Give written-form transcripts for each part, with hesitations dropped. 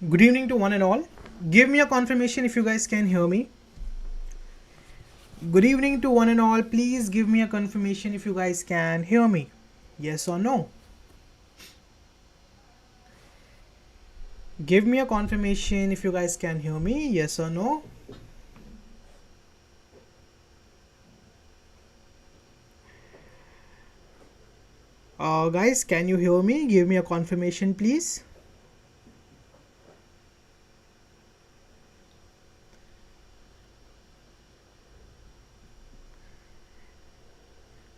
Good evening to one and all. Give me a confirmation if you guys can hear me. Good evening to one and all. Please give me a confirmation if you guys can hear me. Yes or no? Give me a confirmation if you guys can hear me. Yes or no? Guys, can you hear me? Give me a confirmation, please.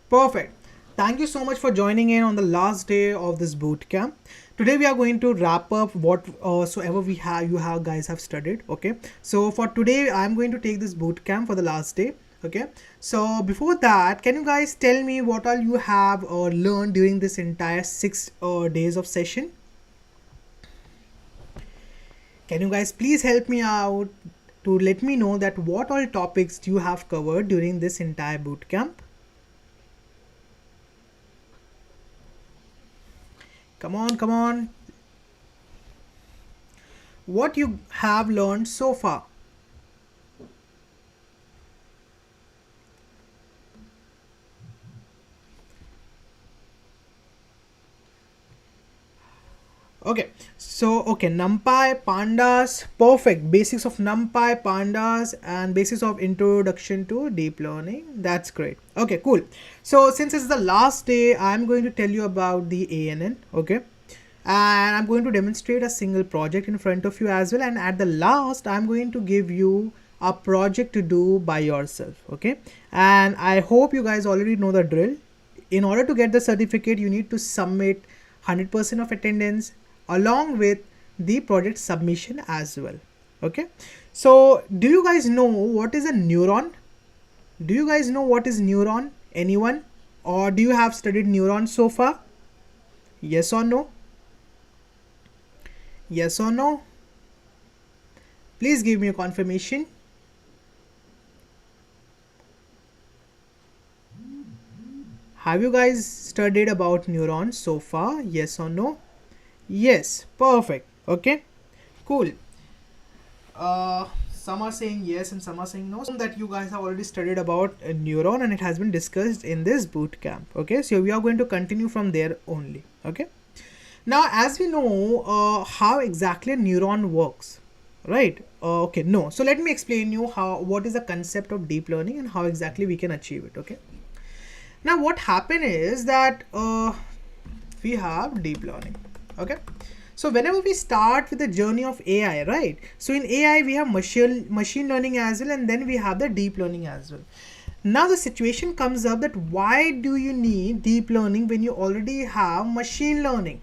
Perfect. Thank you so much for joining in on the last day of this boot camp. Today we are going to wrap up what soever we have you have guys have studied. Okay. So for today I'm going to take this boot camp for the last day. Okay. So before that, can you guys tell me what all you have learned during this entire 6 days of session? Can you guys please help me out to let me know that what all topics you have covered during this entire boot camp? Come on, come on. What you have learned so far? Okay, so NumPy, pandas, perfect. Basics of NumPy, pandas, and basis of introduction to deep learning. That's great. Okay, cool. So since it's the last day, I'm going to tell you about the ANN. Okay, and I'm going to demonstrate a single project in front of you as well. And at the last, I'm going to give you a project to do by yourself. Okay, and I hope you guys already know the drill. In order to get the certificate, you need to submit 100% of attendance along with the project submission as well. Okay, so do you guys know what is a neuron? Do you guys know what is neuron? Anyone? Or do you have studied neurons so far? Yes or no? Yes or no? Please give me a confirmation. Have you guys studied about neurons so far? Yes or no? Yes, perfect. Okay, cool. Some are saying yes and some are saying no. That you guys have already studied about a neuron and it has been discussed in this boot camp. Okay, so we are going to continue from there only. Okay, now as we know how exactly a neuron works, right? Okay, no. So let me explain you what is the concept of deep learning and how exactly we can achieve it. Okay. Now what happened is that we have deep learning. Okay, so whenever we start with the journey of AI, right? So in AI we have machine learning as well, and then we have the deep learning as well. Now the situation comes up that why do you need deep learning when you already have machine learning?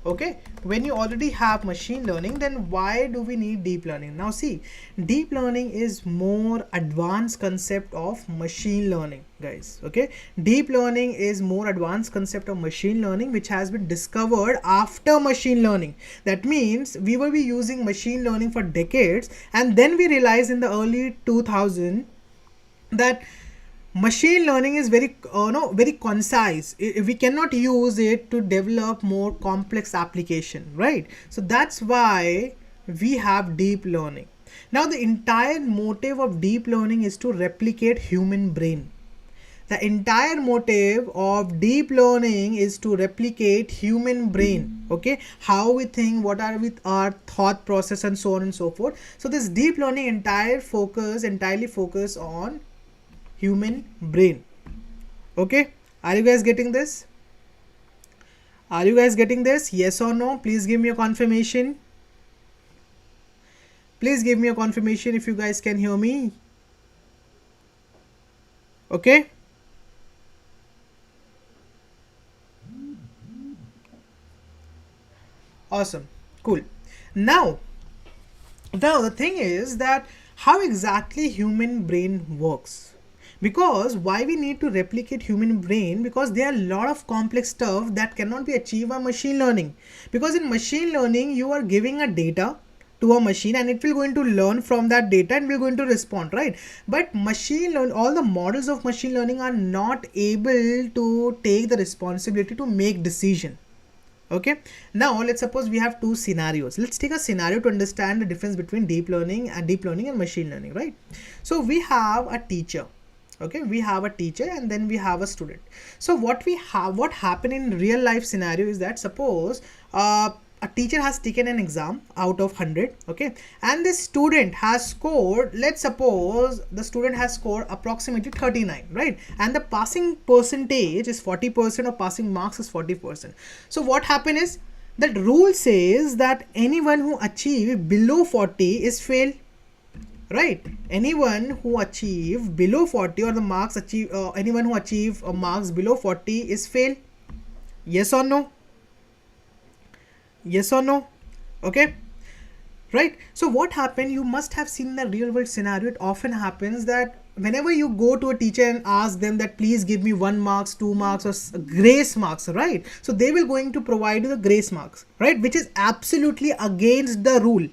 Okay, when you already have machine learning, then why do we need deep learning? Now see, deep learning is more advanced concept of machine learning, guys. Okay, deep learning is more advanced concept of machine learning which has been discovered after machine learning. That means we will be using machine learning for decades, and then we realized in the early 2000 that machine learning is very concise. We cannot use it to develop more complex application, right? So that's why we have deep learning. Now the entire motive of deep learning is to replicate human brain. The entire motive of deep learning is to replicate human brain. Okay, how we think, what are with our thought process, and so on and so forth. So this deep learning entirely focus on human brain. Okay, are you guys getting this? Are you guys getting this? Yes or no? Please give me a confirmation. Please give me a confirmation if you guys can hear me. Okay, awesome, cool. Now the thing is that how exactly human brain works. Because why we need to replicate human brain? Because there are a lot of complex stuff that cannot be achieved by machine learning. Because in machine learning you are giving a data to a machine and it will going to learn from that data and will going to respond, right? But all the models of machine learning are not able to take the responsibility to make decision. Okay, now let's suppose we have two scenarios. Let's take a scenario to understand the difference between deep learning and machine learning, right? So we have a teacher. Okay, we have a teacher and then we have a student. So what happened in real life scenario is that, suppose a teacher has taken an exam out of 100, okay, and this student has scored, let's suppose the student has scored approximately 39, right, and the passing percentage is 40%, or passing marks is 40%. So what happened is that rule says that anyone who achieve below 40 is fail, right? Anyone who achieve below 40, or the marks achieve, anyone who achieve marks below 40 is fail. Yes or no? Yes or no? Okay, right? So what happened, you must have seen the real world scenario. It often happens that whenever you go to a teacher and ask them that please give me 1 marks, 2 marks, or grace marks, right? So they will going to provide you the grace marks, right, which is absolutely against the rule,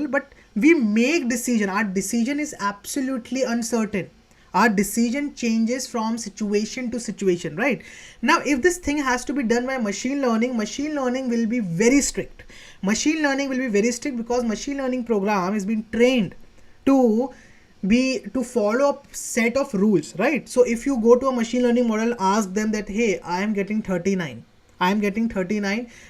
but we make decision. Our decision is absolutely uncertain. Our decision changes from situation to situation, right? Now if this thing has to be done by machine learning will be very strict. Because machine learning program is being trained to follow a set of rules, right? So if you go to a machine learning model, ask them that, hey, I am getting 39,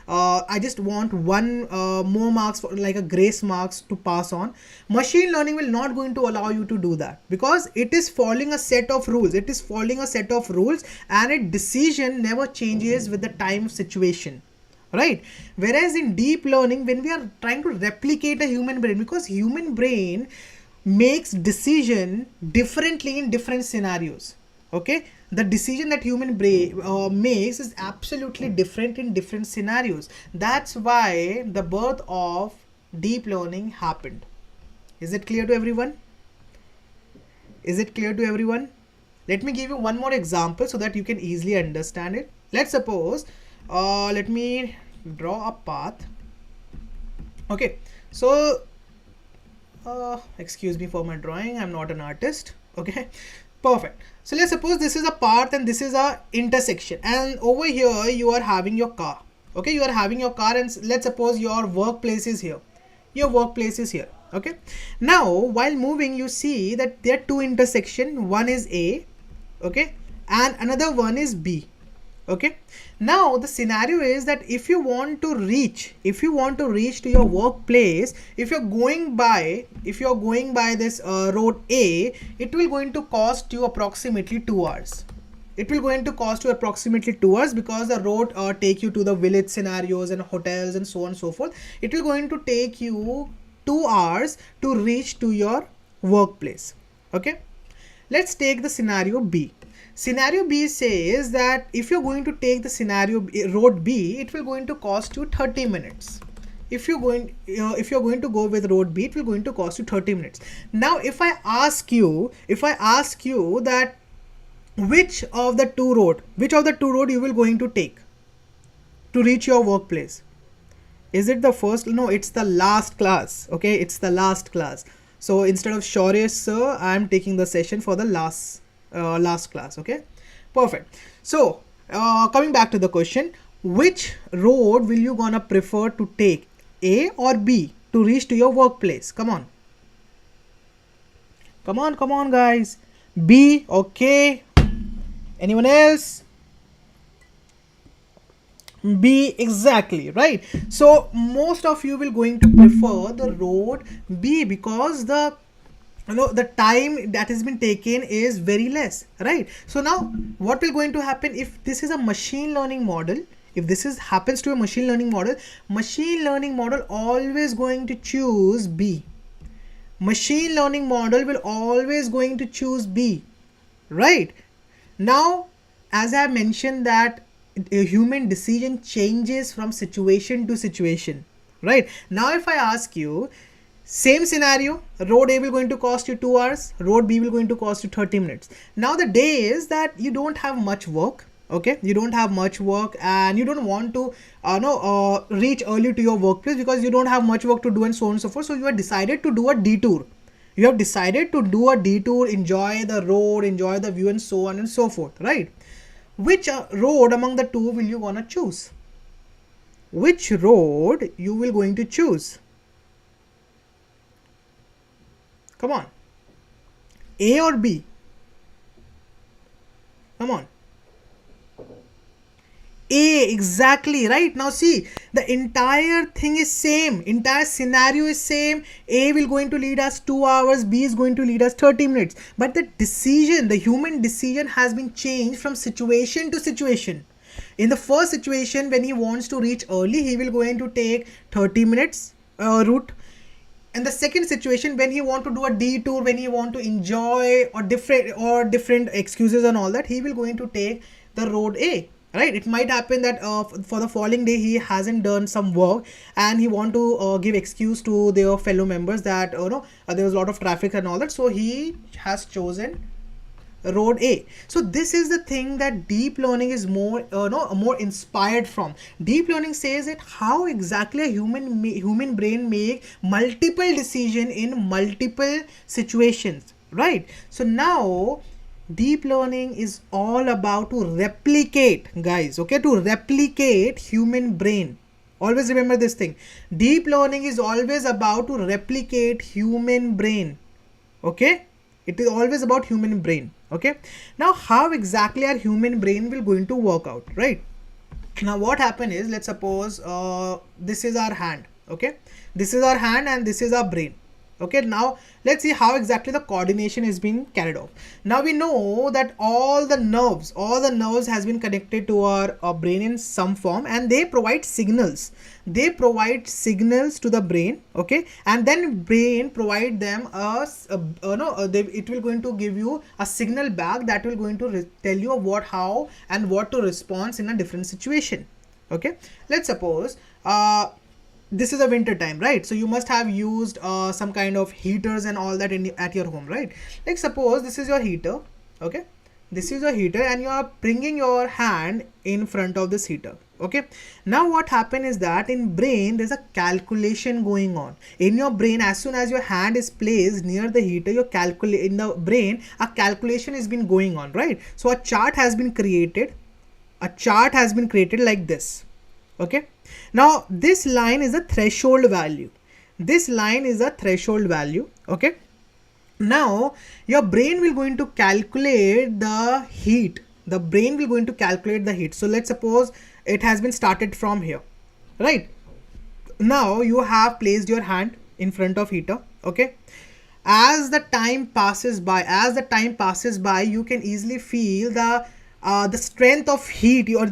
I just want one more marks, for like a grace marks to pass on. Machine learning will not going to allow you to do that, because it is following a set of rules. And its decision never changes with the time situation, right? Whereas in deep learning, when we are trying to replicate a human brain, because human brain makes decision differently in different scenarios, okay, the decision that human brain makes is absolutely different in different scenarios. That's why the birth of deep learning happened. Is it clear to everyone? Let me give you one more example so that you can easily understand it. Let's suppose let me draw a path. Okay, so excuse me for my drawing, I'm not an artist. Okay, perfect. So let's suppose this is a path and this is a intersection, and over here you are having your car. Okay, you are having your car, and let's suppose your workplace is here. Okay, now while moving, you see that there are two intersections. One is A, okay, and another one is B. Okay, now the scenario is that if you want to reach to your workplace, if you're going by this road A, it will going to cost you approximately 2 hours. Because the road take you to the village scenarios and hotels and so on and so forth. It will going to take you 2 hours to reach to your workplace. Okay, let's take the scenario B. Scenario B says that if you're going to take the road B, it will going to cost you 30 minutes. If you're going to go with road B, it will going to cost you 30 minutes. Now if I ask you that which of the two road you will going to take to reach your workplace, is it the first? No, it's the last class. Okay, it's the last class. So instead of Shaurya sir, I am taking the session for the last class. Okay, perfect. So coming back to the question, which road will you gonna prefer to take, A or B, to reach to your workplace? Come on guys. B. Okay, anyone else? B, exactly, right? So most of you will going to prefer the road B, because the time that has been taken is very less, right? So now what will going to happen if this is a machine learning model? If this happens to a machine learning model always going to choose B. Machine learning model will always going to choose B, right? Now, as I mentioned that a human decision changes from situation to situation, right? Now if I ask you, same scenario, road A will going to cost you 2 hours, road B will going to cost you 30 minutes. Now the day is that you don't have much work, okay? You don't have much work and you don't want to reach early to your workplace because you don't have much work to do and so on and so forth. So you have decided to do a detour. Enjoy the road, enjoy the view and so on and so forth, right? which road among the two will you gonna choose? Which road you will going to choose? Come on. A or B? Come on. A, exactly, right? Now see, the entire thing is same, entire scenario is same. A will going to lead us 2 hours, B is going to lead us 30 minutes. But the decision, the human decision has been changed from situation to situation. In the first situation, when he wants to reach early, he will going to take 30 minutes route. And the second situation, when he want to do a detour, when he want to enjoy or different excuses and all that, he will going to take the road A. Right, it might happen that for the following day he hasn't done some work and he want to give excuse to their fellow members that there was a lot of traffic and all that, so he has chosen road A. So this is the thing that deep learning is more more inspired from. Deep learning says that how exactly a human brain make multiple decision in multiple situations, right? So now deep learning is all about to replicate, guys, okay, to replicate human brain. Always remember this thing. Deep learning is always about to replicate human brain. Okay, it is always about human brain. Okay, now how exactly our human brain will going to work out, right? Now what happen is, let's suppose this is our hand. Okay, this is our hand and this is our brain. Okay, now let's see how exactly the coordination is being carried out. Now we know that all the nerves has been connected to our brain in some form, and they provide signals. They provide signals to the brain, okay, and then brain provide them it will going to give you a signal back that will going to tell you what, how, and what to respond in a different situation. Okay, let's suppose this is a winter time, right? So you must have used some kind of heaters and all that at your home, right? Like suppose this is your heater, okay? This is your heater and you are bringing your hand in front of this heater, okay? Now what happen is that in brain, there's a calculation going on. In your brain, as soon as your hand is placed near the heater, in the brain, a calculation has been going on, right? So a chart has been created. A chart has been created like this, okay? Now this line is a threshold value. This line is a threshold value, okay? Now your brain will going to calculate the heat. The brain will going to calculate the heat. So let's suppose it has been started from here, right? Now you have placed your hand in front of heater, okay? As the time passes by, you can easily feel the strength of heat, or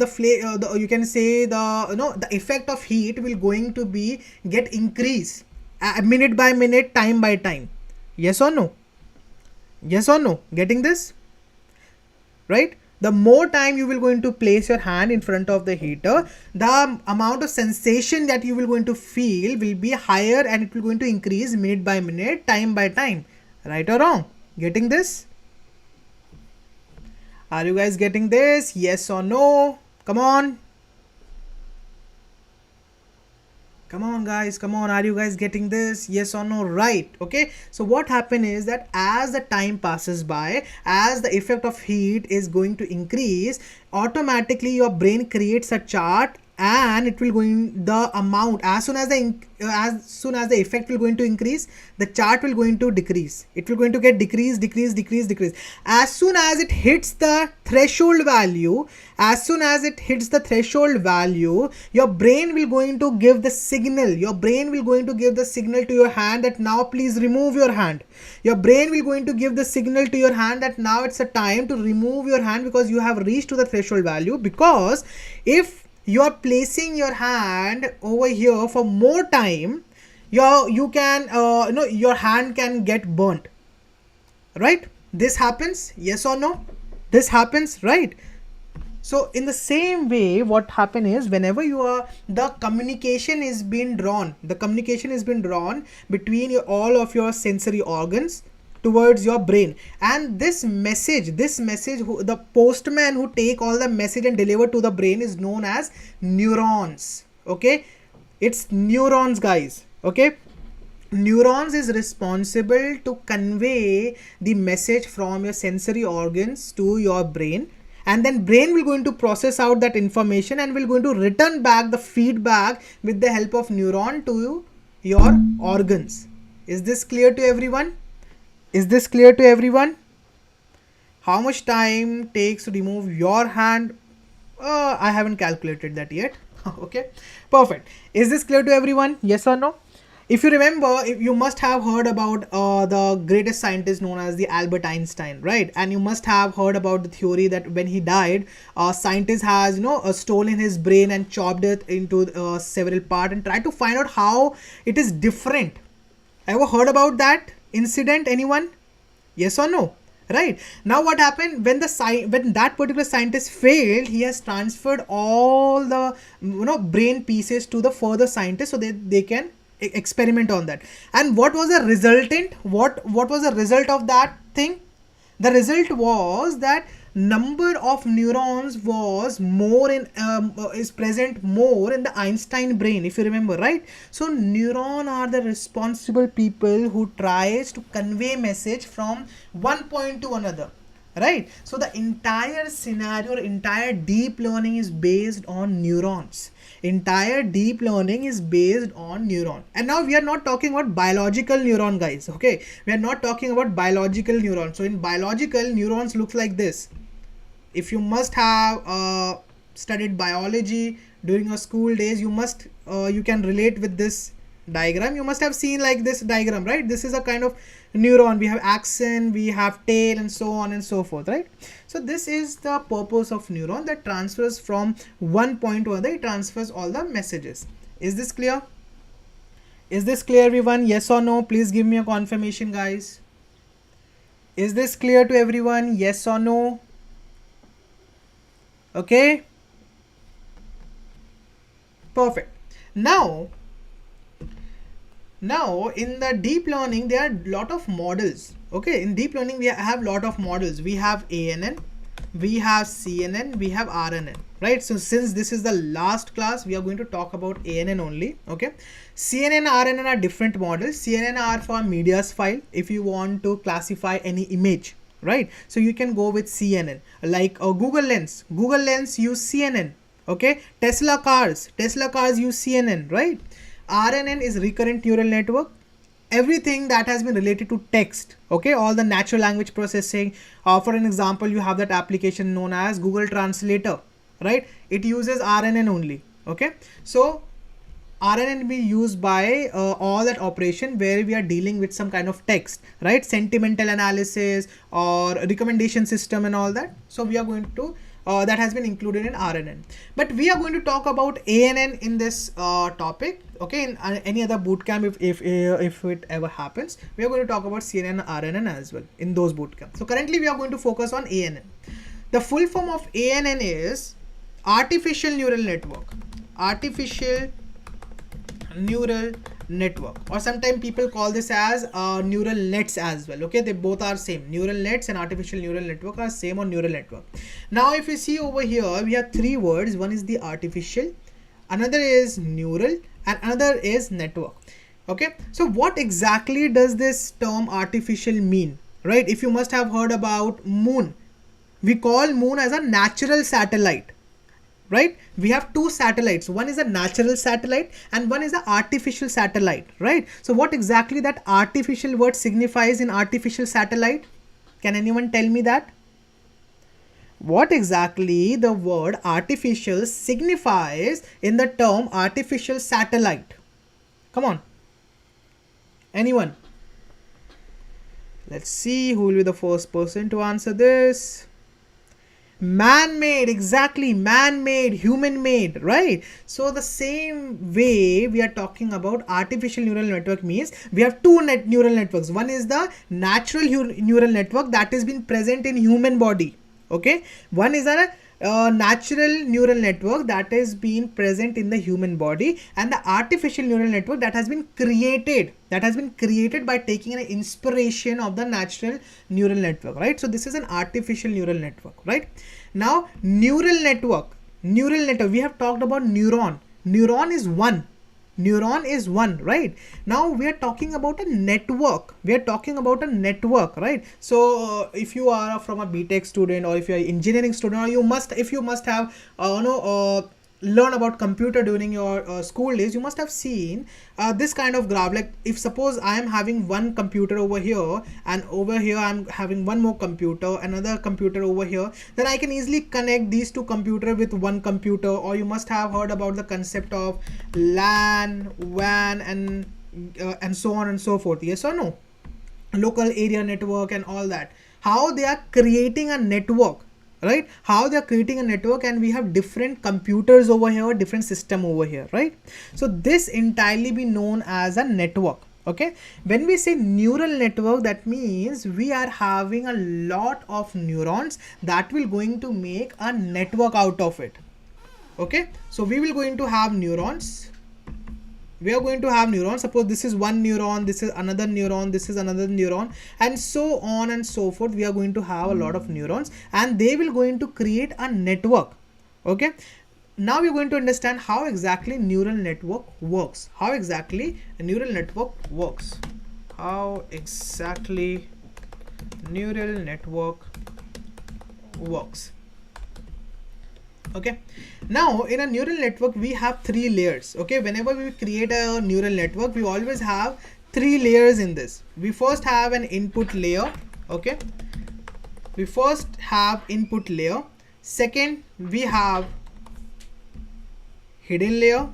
you can say the effect of heat will going to be get increase minute by minute, time by time. Yes or no? Yes or no? Getting this? Right? The more time you will going to place your hand in front of the heater, the amount of sensation that you will going to feel will be higher, and it will going to increase minute by minute, time by time. Right or wrong? Getting this? Are you guys getting this? Yes or no? Come on. Come on guys, come on. Are you guys getting this? Yes or no? Right. Okay. So what happened is that as the time passes by, as the effect of heat is going to increase, automatically your brain creates a chart, and it will going the amount, as soon as the effect will going to increase, the chart will going to decrease. It will going to get decrease. As soon as it hits the threshold value, your brain will going to give the signal. Your brain will going to give the signal to your hand that now please remove your hand. Your brain will going to give the signal to your hand that now it's a time to remove your hand, because you have reached to the threshold value. Because if you are placing your hand over here for more time, your hand can get burnt, right? This happens, yes or no? This happens, right? So in the same way, what happen is, whenever the communication is being drawn between all of your sensory organs towards your brain, and this message, the postman who take all the message and deliver to the brain is known as neurons. Okay, it's neurons, guys. Okay, neurons is responsible to convey the message from your sensory organs to your brain, and then brain will going to process out that information and will going to return back the feedback with the help of neuron to your organs. Is this clear to everyone? Is this clear to everyone? How much time takes to remove your hand? I haven't calculated that yet. Okay, perfect. Is this clear to everyone? Yes or no? If you remember, if you must have heard about the greatest scientist known as the Albert Einstein, right? And you must have heard about the theory that when he died, scientist has stolen his brain and chopped it into several parts and tried to find out how it is different. Ever heard about that incident? Anyone? Yes or no? Right. Now what happened when when that particular scientist failed, he has transferred all the brain pieces to the further scientists so that they can experiment on that. And what was the resultant? What was the result of that thing? The result was that number of neurons was more in is present more in the Einstein brain, if you remember, right? So neuron are the responsible people who tries to convey message from one point to another, right? So the entire scenario, entire deep learning is based on neurons. Entire deep learning is based on neuron. And now we are not talking about biological neuron, guys. Okay, we are not talking about biological neurons. So in biological, neurons look like this. If you must have studied biology during your school days, you can relate with this diagram. You must have seen like this diagram, right? This is a kind of neuron. We have axon, we have tail, and so on and so forth, right? So this is the purpose of neuron, that transfers from one point to another. It transfers all the messages. Is this clear? Is this clear, everyone? Yes or no? Please give me a confirmation, guys. Is this clear to everyone? Yes or no? Okay, perfect. Now in the deep learning there are a lot of models. Okay, in deep learning we have lot of models. We have ANN, we have CNN, we have RNN, right? So since this is the last class, we are going to talk about ANN only. Okay, CNN, RNN are different models. CNN are for media's file. If you want to classify any image, right? So you can go with CNN. Like Google Lens use CNN. Okay, Tesla cars use CNN, right? RNN is recurrent neural network. Everything that has been related to text, okay, all the natural language processing. For an example, you have that application known as Google Translator, right? It uses RNN only. Okay, so RNN be used by all that operation where we are dealing with some kind of text, right? Sentimental analysis or recommendation system and all that. So we are going to that has been included in RNN. But we are going to talk about ANN in this topic. Okay, in any other bootcamp, if it ever happens, we are going to talk about CNN and RNN as well in those bootcamps. So currently we are going to focus on ANN. The full form of ANN is artificial neural network. Artificial neural network, or sometimes people call this as neural nets as well. Okay, they both are same. Neural nets and artificial neural network are same on neural network. Now if you see over here, we have three words. One is the artificial, another is neural, and another is network. Okay, so what exactly does this term artificial mean, right? If you must have heard about moon, we call moon as a natural satellite, right? We have two satellites. One is a natural satellite and one is an artificial satellite, right? So what exactly that artificial word signifies in artificial satellite? Can anyone tell me that? What exactly the word artificial signifies in the term artificial satellite? Come on. Anyone? Let's see who will be the first person to answer this. Man-made, exactly, man-made, human-made, right? So the same way we are talking about artificial neural network means we have two neural networks. One is the natural neural network that has been present in human body. Okay, one is a natural neural network that has been present in the human body, and the artificial neural network that has been created by taking an inspiration of the natural neural network, right? So this is an artificial neural network, right? Now neural network, we have talked about neuron is one. neuron is one, right? Now we are talking about a network. We are talking about a network, right? So if you are from a BTech student, or if you are engineering student, or you must, if you must have learn about computer during your school days, you must have seen this kind of graph. Like if suppose I am having one computer over here, and over here I'm having one more computer, another computer over here, then I can easily connect these two computers with one computer. Or you must have heard about the concept of LAN, WAN, and so on and so forth. Yes or no? Local area network and all that. How they are creating a network, right? How they are creating a network, and we have different computers over here, different system over here, right? So this entirely be known as a network. Okay, when we say neural network, that means we are having a lot of neurons that will going to make a network out of it. Okay, so we will going to have neurons. We are going to have neurons. Suppose this is one neuron, this is another neuron, this is another neuron, and so on and so forth. We are going to have a lot of neurons, and they will going to create a network. Okay, now we're going to understand how exactly neural network works. How exactly a neural network works. How exactly neural network works. Okay, now in a neural network we have three layers. Okay, whenever we create a neural network, we always have three layers in this. We first have an input layer. Okay, we first have input layer. Second, we have hidden layer.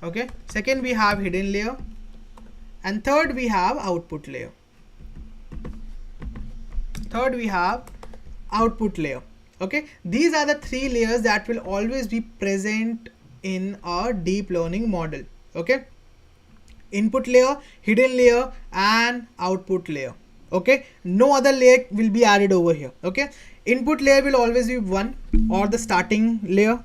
Okay, second we have hidden layer, and third we have output layer. Third we have output layer. Okay, these are the three layers that will always be present in our deep learning model. Okay, input layer, hidden layer, and output layer. Okay, no other layer will be added over here. Okay, input layer will always be one, or the starting layer.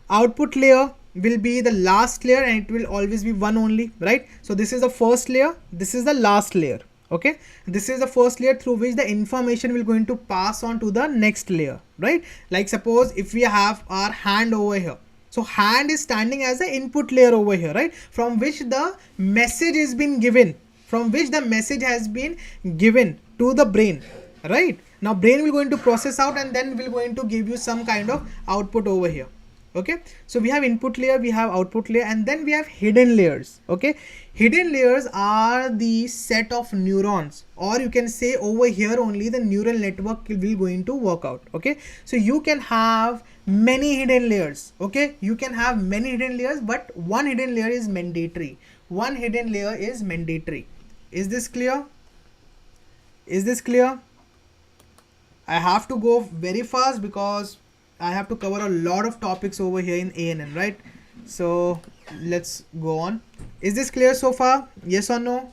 Output layer will be the last layer, and it will always be one only, right? So this is the first layer, this is the last layer. Okay, this is the first layer through which the information will going to pass on to the next layer, right? Like suppose if we have our hand over here, so hand is standing as the input layer over here, right? From which the message is been given, from which the message has been given to the brain, right? Now brain will going to process out, and then will going to give you some kind of output over here. Okay, so we have input layer, we have output layer, and then we have hidden layers. Okay, hidden layers are the set of neurons, or you can say over here only the neural network will going to work out. Okay, so you can have many hidden layers. Okay, you can have many hidden layers, but one hidden layer is mandatory. One hidden layer is mandatory. Is this clear? Is this clear? I have to go very fast because I have to cover a lot of topics over here in ANN, right? So let's go on. Is this clear so far? Yes or no?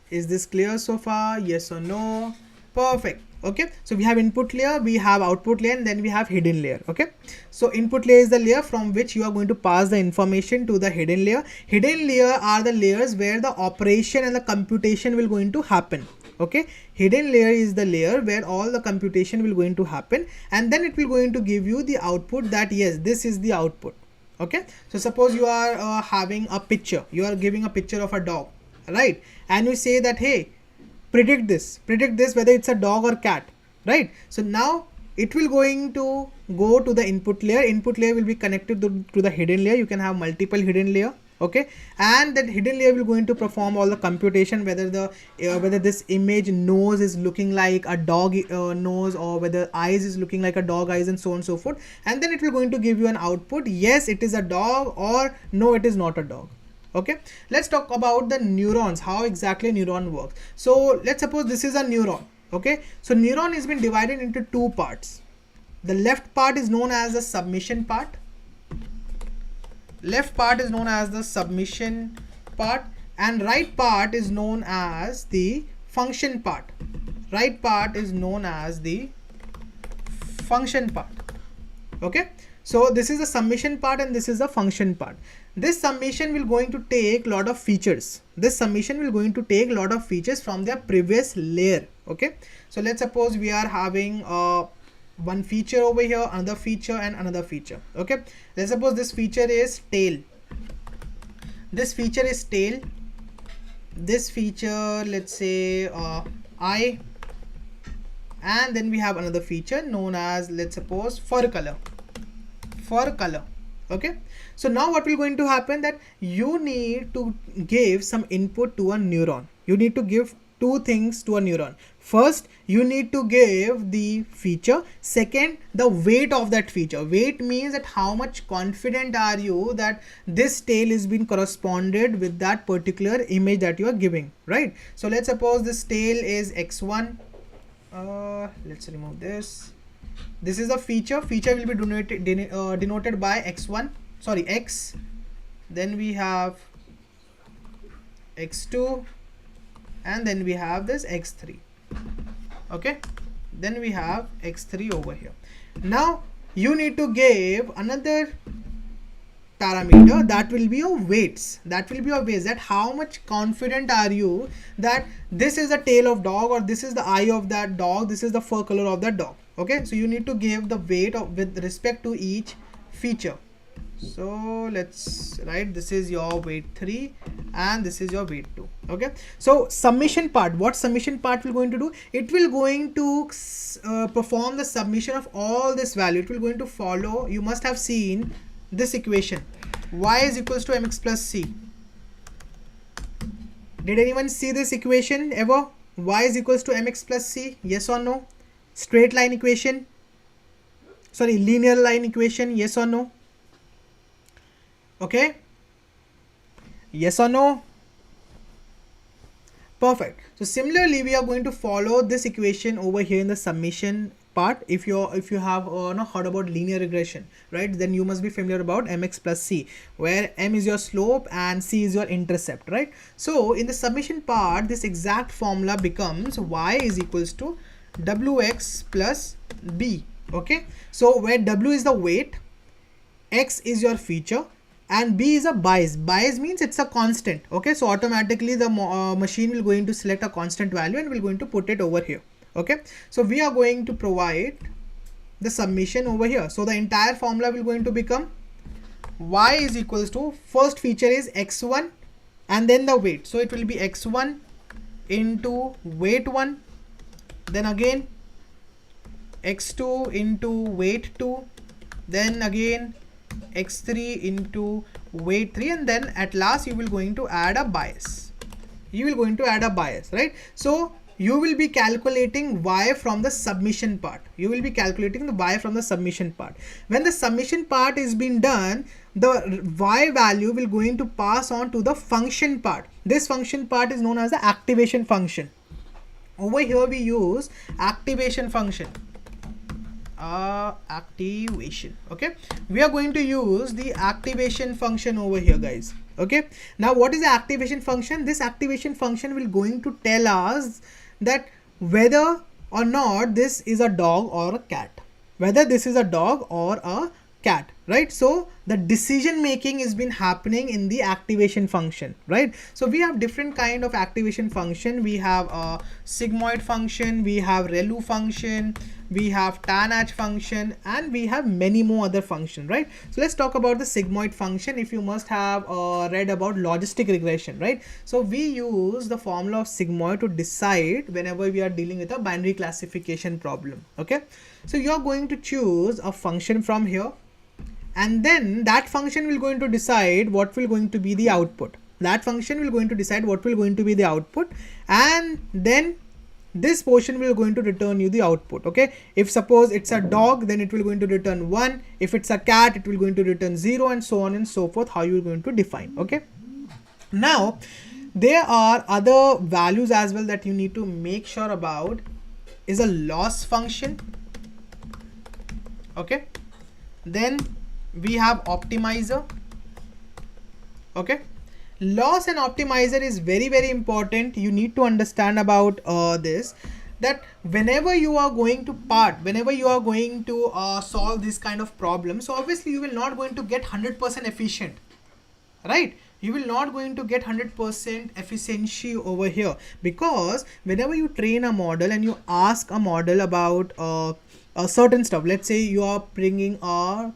Is this clear so far? Yes or no? Perfect. Okay, so we have input layer, we have output layer, and then we have hidden layer. Okay, so input layer is the layer from which you are going to pass the information to the hidden layer. Hidden layer are the layers where the operation and the computation will going to happen. Okay, hidden layer is the layer where all the computation will going to happen, and then it will going to give you the output that yes, this is the output. Okay, so suppose you are having a picture, you are giving a picture of a dog, right? And you say that, hey, predict this whether it's a dog or cat, right? So now it will going to go to the input layer. Input layer will be connected to the hidden layer. You can have multiple hidden layer. Okay, and that hidden layer will going to perform all the computation, whether the whether this image nose is looking like a dog nose, or whether eyes is looking like a dog eyes, and so on and so forth. And then it will going to give you an output, yes, it is a dog, or no, it is not a dog. Okay, let's talk about the neurons, how exactly neuron works. So let's suppose this is a neuron. Okay, so neuron has been divided into two parts. The left part is known as the submission part. Left part is known as the submission part, and right part is known as the function part. Right part is known as the function part. Okay, so this is the submission part and this is the function part. This submission will going to take lot of features. This submission will going to take lot of features from their previous layer. Okay, so let's suppose we are having one feature over here, another feature and another feature. Okay, let's suppose this feature is tail, this feature is tail, this feature, let's say eye, and then we have another feature known as, let's suppose, fur color. Okay, so now what will going to happen, that you need to give some input to a neuron. You need to give two things to a neuron. First, you need to give the feature. Second, the weight of that feature. Weight means that how much confident are you that this tail is being corresponded with that particular image that you are giving, right? So let's suppose this tail is x1. Let's remove this. This is a feature. Feature will be denoted by x1, sorry, x. Then we have x2, and then we have this x3. Okay, then we have x3 over here. Now you need to give another parameter, that will be your weights. That how much confident are you that this is the tail of dog, or this is the eye of that dog, this is the fur color of that dog. Okay, so you need to give the weight with respect to each feature. So let's write, this is your weight 3 and this is your weight 2. Okay, so submission part, what submission part will going to do, it will going to perform the submission of all this value. It will going to follow, you must have seen this equation, y is equals to mx plus c. Did anyone see this equation ever? Y is equals to mx plus c, yes or no? Straight line equation, sorry, linear line equation, yes or no? Okay, yes or no? Perfect. So similarly, we are going to follow this equation over here in the submission part. If you have heard about linear regression, right, then you must be familiar about mx plus c, where m is your slope and c is your intercept, right? So in the submission part, this exact formula becomes y is equals to wx plus b. Okay, so where w is the weight, x is your feature, and b is a bias. Bias means it's a constant. Okay, so automatically the machine will going to select a constant value and will going to put it over here. Okay, so we are going to provide the submission over here. So the entire formula will going to become y is equals to, first feature is x1 and then the weight, so it will be x1 into weight 1, then again x2 into weight 2, then again x3 into weight 3, and then at last you will going to add a bias. Right? So you will be calculating y from the submission part. When the submission part is being done, the y value will going to pass on to the function part. This function part is known as the activation function. Over here we use activation function. Okay, we are going to use the activation function over here, guys. Okay, now what is the activation function? This activation function will going to tell us that whether or not this is a dog or a cat, right? So the decision making has been happening in the activation function, right? So we have different kind of activation function. We have a sigmoid function, we have ReLU function, we have tanh function, and we have many more other functions, right? So let's talk about the sigmoid function. If you must have read about logistic regression, right? So we use the formula of sigmoid to decide whenever we are dealing with a binary classification problem. Okay, so you are going to choose a function from here, and then that function will going to decide what will going to be the output. And then this portion will going to return you the output. Okay, if suppose it's a dog, then it will going to return 1. If it's a cat, it will going to return 0, and so on and so forth, how you're going to define. Okay, now there are other values as well that you need to make sure about. Is a loss function. Okay, then we have optimizer. Okay, loss and optimizer is very, very important. You need to understand about this, that whenever you are going to solve this kind of problem, so obviously you will not going to get 100% efficient, right? You will not going to get 100% efficiency over here, because whenever you train a model and you ask a model about a certain stuff. Let's say you are bringing a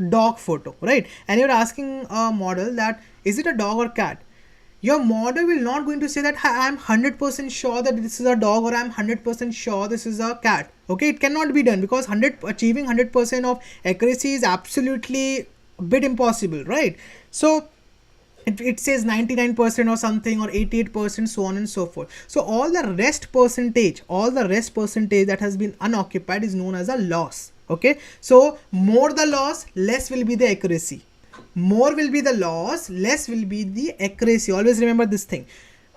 dog photo, right? And you're asking a model that is it a dog or cat? Your model will not going to say that I'm 100% sure that this is a dog or I'm 100% sure this is a cat. Okay, it cannot be done because achieving 100% of accuracy is absolutely a bit impossible, right? So it says 99% or something, or 88%, so on and so forth. So all the rest percentage that has been unoccupied is known as a loss. Okay, so more the loss, less will be the accuracy. More will be the loss, less will be the accuracy. Always remember this thing.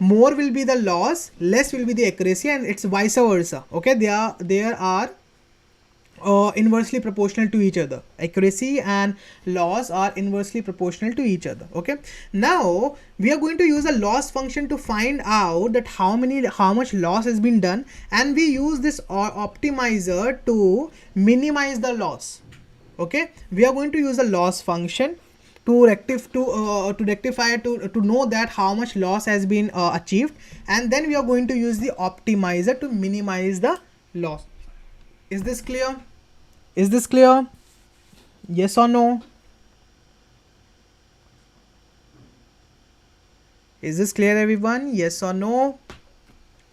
More will be the loss, less will be the accuracy, and it's vice versa. Okay, there are inversely proportional to each other. Accuracy and loss are inversely proportional to each other. Okay, now we are going to use a loss function to find out that how much loss has been done, and we use this optimizer to minimize the loss. Okay, we are going to use a loss function to rectify to know that how much loss has been achieved, and then we are going to use the optimizer to minimize the loss. Is this clear? Is this clear? Yes or no? Is this clear, everyone? Yes or no?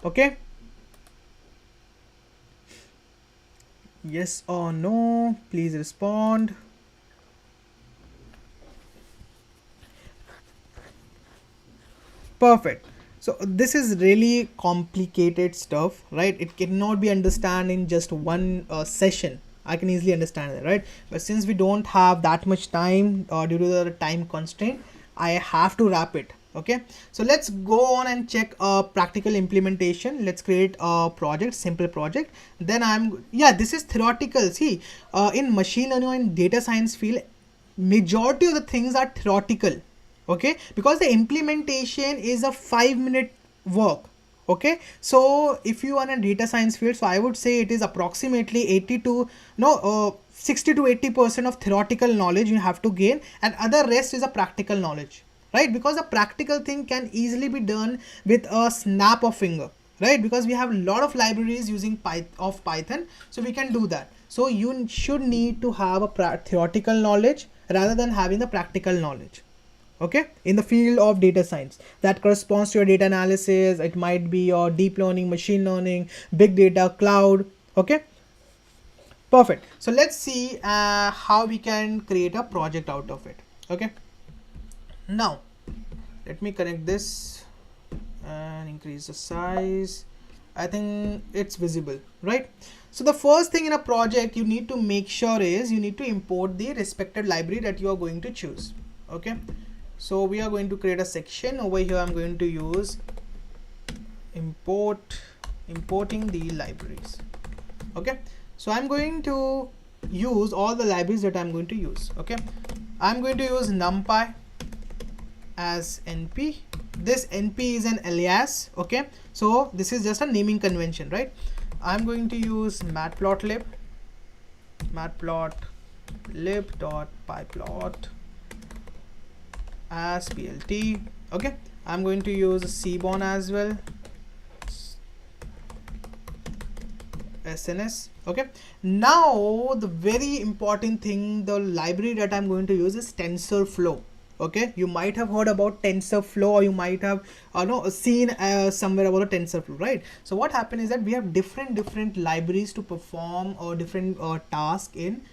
Okay. Yes or no? Please respond. Perfect. So this is really complicated stuff, right? It cannot be understood in just one session. I can easily understand it, right? But since we don't have that much time due to the time constraint, I have to wrap it. Okay, so let's go on and check a practical implementation. Let's create a project, simple project. Then this is theoretical. See, in machine learning and data science field, majority of the things are theoretical. Okay, because the implementation is a 5-minute work. Okay, so if you are in a data science field, so I would say it is approximately 60 to 80% of theoretical knowledge you have to gain, and other rest is a practical knowledge, right? Because a practical thing can easily be done with a snap of finger, right? Because we have a lot of libraries using Python, so we can do that. So you should need to have a theoretical knowledge rather than having the practical knowledge. Okay, in the field of data science that corresponds to your data analysis. It might be your deep learning, machine learning, big data, cloud. Okay, perfect. So let's see how we can create a project out of it. Okay, now let me connect this and increase the size. I think it's visible, right? So the first thing in a project you need to make sure is you need to import the respected library that you are going to choose. Okay, so we are going to create a section over here. I'm going to use importing the libraries. Okay, so I'm going to use all the libraries that I'm going to use. Okay, I'm going to use NumPy as NP. This NP is an alias. Okay, so this is just a naming convention, right? I'm going to use matplotlib.pyplot as plt. Okay, I'm going to use Seaborn as well, SNS. Okay, now the very important thing, the library that I'm going to use is TensorFlow. Okay, you might have heard about TensorFlow, or you might have seen somewhere about a TensorFlow, right? So what happened is that we have different libraries to perform or different tasks in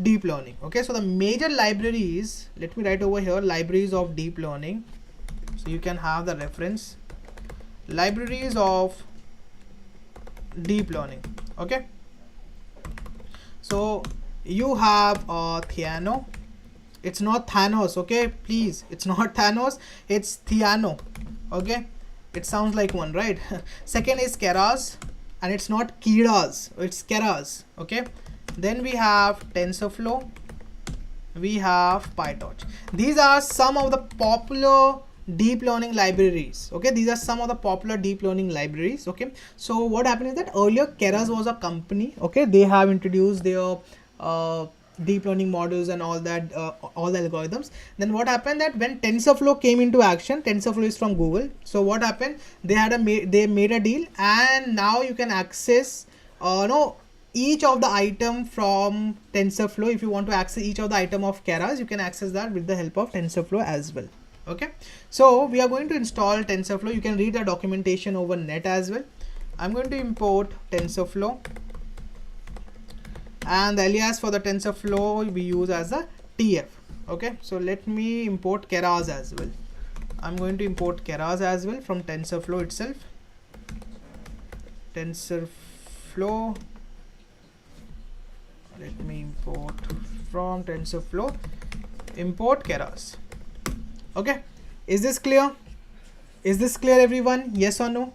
deep learning. Okay, so the major libraries, let me write over here, libraries of deep learning, so you can have the reference. Libraries of deep learning. Okay, so you have Theano. It's not Thanos, okay, please, it's not Thanos, it's Theano. Okay, it sounds like one, right? Second is Keras, and it's not Keras, it's Keras. Okay, then we have TensorFlow, we have PyTorch. These are some of the popular deep learning libraries. Okay, these are some of the popular deep learning libraries. Okay, so what happened is that earlier Keras was a company. Okay, they have introduced their deep learning models and all that, all the algorithms. Then what happened that when TensorFlow came into action, TensorFlow is from Google. So what happened, they made a deal, and now you can access each of the item from TensorFlow. If you want to access each of the item of Keras, you can access that with the help of TensorFlow as well. Okay, so we are going to install TensorFlow. You can read the documentation over net as well. I'm going to import TensorFlow, and the alias for the TensorFlow we use as a TF. Okay, so let me import Keras as well. I'm going to import Keras as well from TensorFlow itself. TensorFlow, let me import from TensorFlow, import Keras. Okay, is this clear? Is this clear, everyone? Yes or no?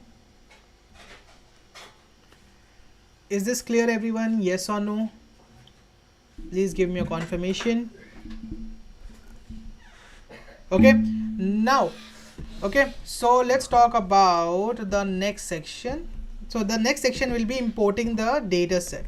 Is this clear, everyone? Yes or no? Please give me a confirmation. Okay, now, okay, so let's talk about the next section. So the next section will be importing the data set.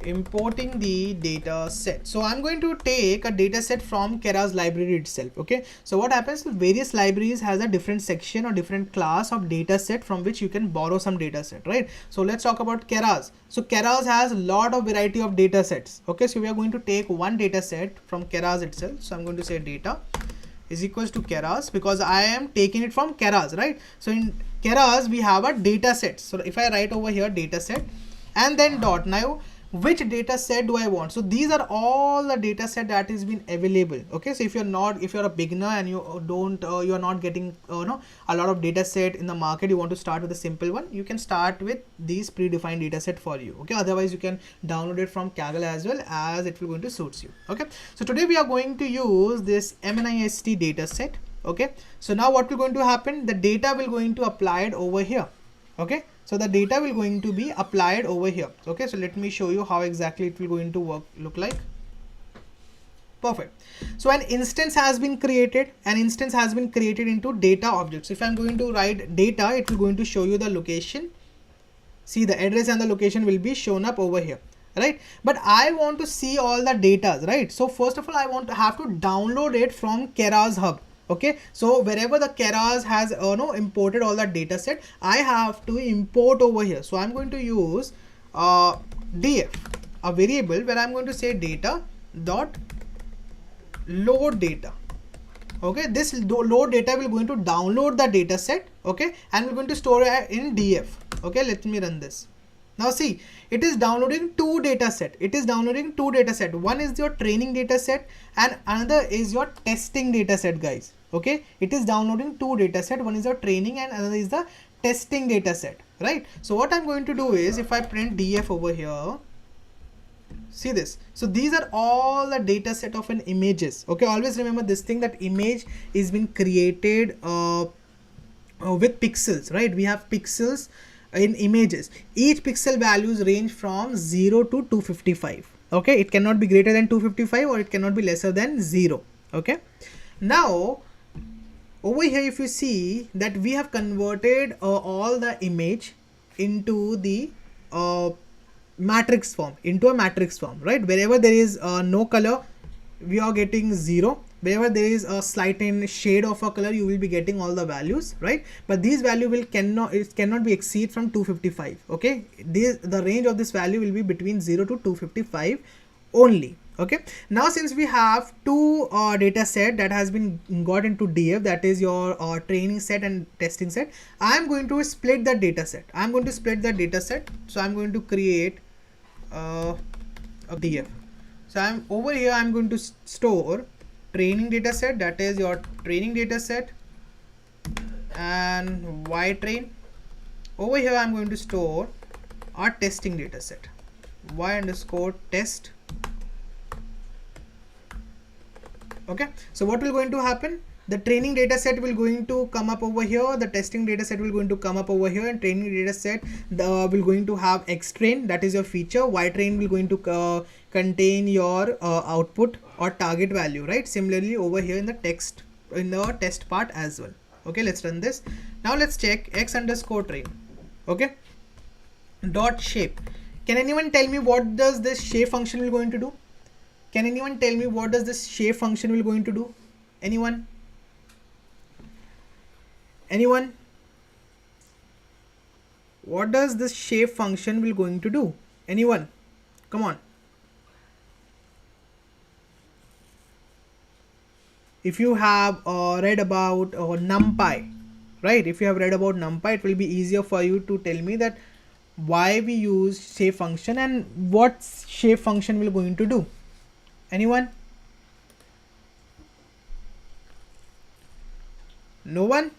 Importing the data set. So I'm going to take a data set from Keras library itself. Okay, so what happens, various libraries has a different section or different class of data set from which you can borrow some data set, right? So let's talk about Keras. So Keras has a lot of variety of data sets. Okay, so we are going to take one data set from Keras itself. So I'm going to say data is equals to Keras, because I am taking it from Keras, right? So in Keras we have a data set. So if I write over here data set and then dot, now which data set do I want? So these are all the data set that is been available. Okay, so if you're a beginner and you don't you're not getting a lot of data set in the market, you want to start with a simple one, you can start with these predefined data set for you. Okay, otherwise you can download it from Kaggle as well, as it will going to suits you. Okay, so today we are going to use this MNIST data set. Okay, so now what will going to happen, the data will going to applied over here. Okay, so the data will going to be applied over here. Okay, so let me show you how exactly it will going to look like. Perfect. So an instance has been created. An instance has been created into data objects. If I'm going to write data, it will going to show you the location. See, the address and the location will be shown up over here, right? But I want to see all the data, right? So first of all, I want to have to download it from Keras hub. Okay, so wherever the Keras has imported all that data set, I have to import over here. So I'm going to use df, a variable where I'm going to say data dot load data. Okay, this load data will going to download the data set. Okay, and we're going to store it in df. Okay, let me run this. Now see, it is downloading two data set. It is downloading two data set. One is your training data set and another is your testing data set, guys. Okay, it is downloading two data set. One is your training and another is the testing data set, right? So what I'm going to do is, if I print df over here, see this. So these are all the data set of an images. Okay, always remember this thing, that image is been created with pixels, right? We have pixels in images. Each pixel values range from 0 to 255. Okay, it cannot be greater than 255 or it cannot be lesser than 0. Okay, now over here if you see that we have converted all the image into the matrix form, into a matrix form, right? Wherever there is no color, we are getting 0. Wherever there is a slight in shade of a color, you will be getting all the values, right? But these value cannot be exceed from 255. Okay, the range of this value will be between 0 to 255 only. Okay, now since we have two data set that has been got into df, that is your training set and testing set, I am going to split the data set. I'm going to split the data set. So I'm going to create a df. So I'm over here, I'm going to store training data set, that is your training data set, and y train. Over here I'm going to store our testing data set, y underscore test. Okay, so what will going to happen, the training data set will going to come up over here, the testing data set will going to come up over here, and training data set will going to have x train, that is your feature, y train will going to contain your output or target value, right? Similarly over here in the text, in the test part as well. Okay, let's run this. Now let's check x underscore train. Okay, dot shape. Can anyone tell me what does this shape function will going to do? Can anyone tell me what does this shape function will going to do? Anyone? Anyone? What does this shape function will going to do? Anyone? Come on. If you have read about NumPy, right? If you have read about NumPy, it will be easier for you to tell me that why we use shape function and what shape function will going to do. Anyone? No one?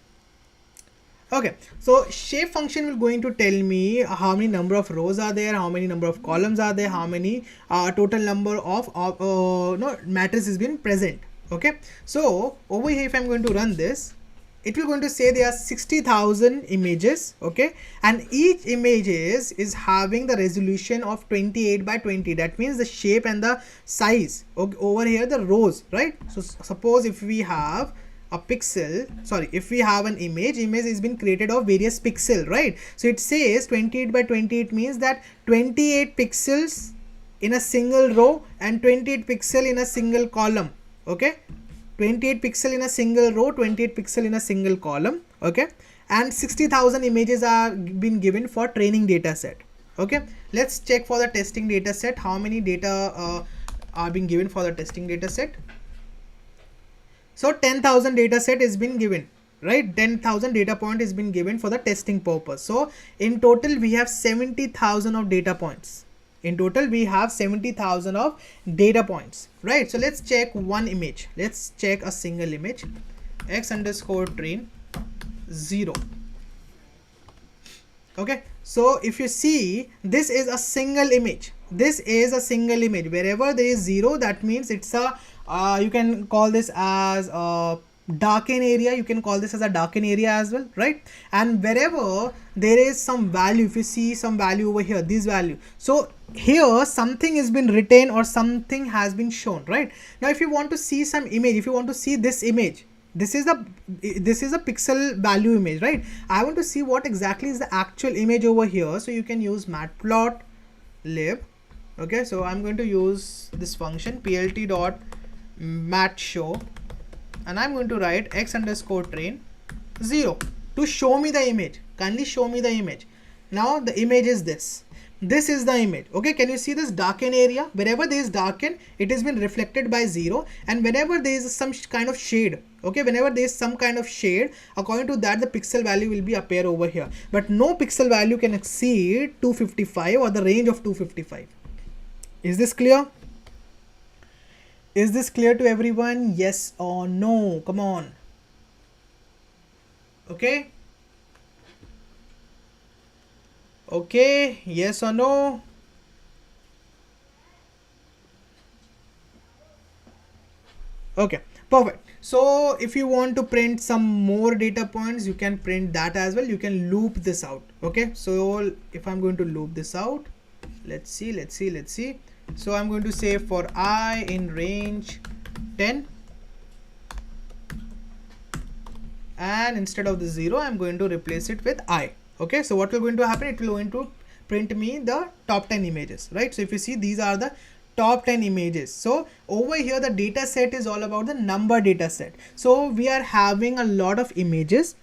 Okay, so shape function will going to tell me how many number of rows are there, how many number of columns are there, how many total number of no matrix has been present. Okay, so over here if I'm going to run this, it will going to say there are 60,000 images. Okay, and each image is having the resolution of 28 by 20. That means the shape and the size. Okay, over here the rows, right? So suppose if we have a pixel, sorry, if we have an image is been created of various pixel, right? So it says 28 by 28 means that 28 pixels in a single row and 28 pixel in a single column. Okay, 28 pixel in a single row, 28 pixel in a single column. Okay, and 60,000 images are been given for training data set. Okay, let's check for the testing data set how many data are being given for the testing data set. So 10,000 data set is been given, right? 10,000 data point is been given for the testing purpose. So in total we have 70,000 of data points. In total we have 70,000 of data points, right? So let's check one image. Let's check a single image. X underscore train 0. Okay, so if you see, this is a single image. This is a single image. Wherever there is 0, that means it's a you can call this as a darken area. You can call this as a darken area as well, right? And wherever there is some value, if you see some value over here, this value, so here something has been written or something has been shown, right? Now if you want to see some image, if you want to see this image, this is a pixel value image, right? I want to see what exactly is the actual image over here. So you can use matplotlib. Okay, so I'm going to use this function plt.matshow, and I'm going to write x underscore train 0 to show me the image. Kindly show me the image. Now the image is this. This is the image. Okay, can you see this darken area? Wherever there is darken, it has been reflected by 0, and whenever there is some kind of shade, okay, whenever there is some kind of shade, according to that the pixel value will be appear over here, but no pixel value can exceed 255 or the range of 255. Is this clear? Is this clear to everyone? Yes or no? Come on. Okay. Okay, yes or no? Okay, perfect. So if you want to print some more data points, you can print that as well. You can loop this out. Okay, so if I'm going to loop this out, let's see. So I'm going to say for I in range 10, and instead of the 0, I'm going to replace it with I. Okay, so what will going to happen? It will going to print me the top 10 images, right? So if you see, these are the top 10 images. So over here the data set is all about the number data set. So we are having a lot of images.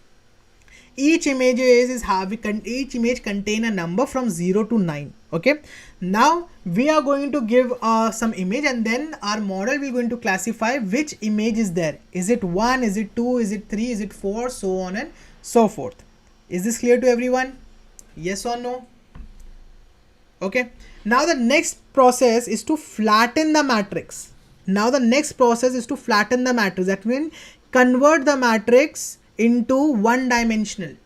Each image contain a number from 0 to 9. Okay, now we are going to give some image, and then our model will going to classify which image is there. Is it 1, is it 2, is it 3, is it 4, so on and so forth. Is this clear to everyone? Yes or no? Okay, now the next process is to flatten the matrix. That means convert the matrix into one dimensional.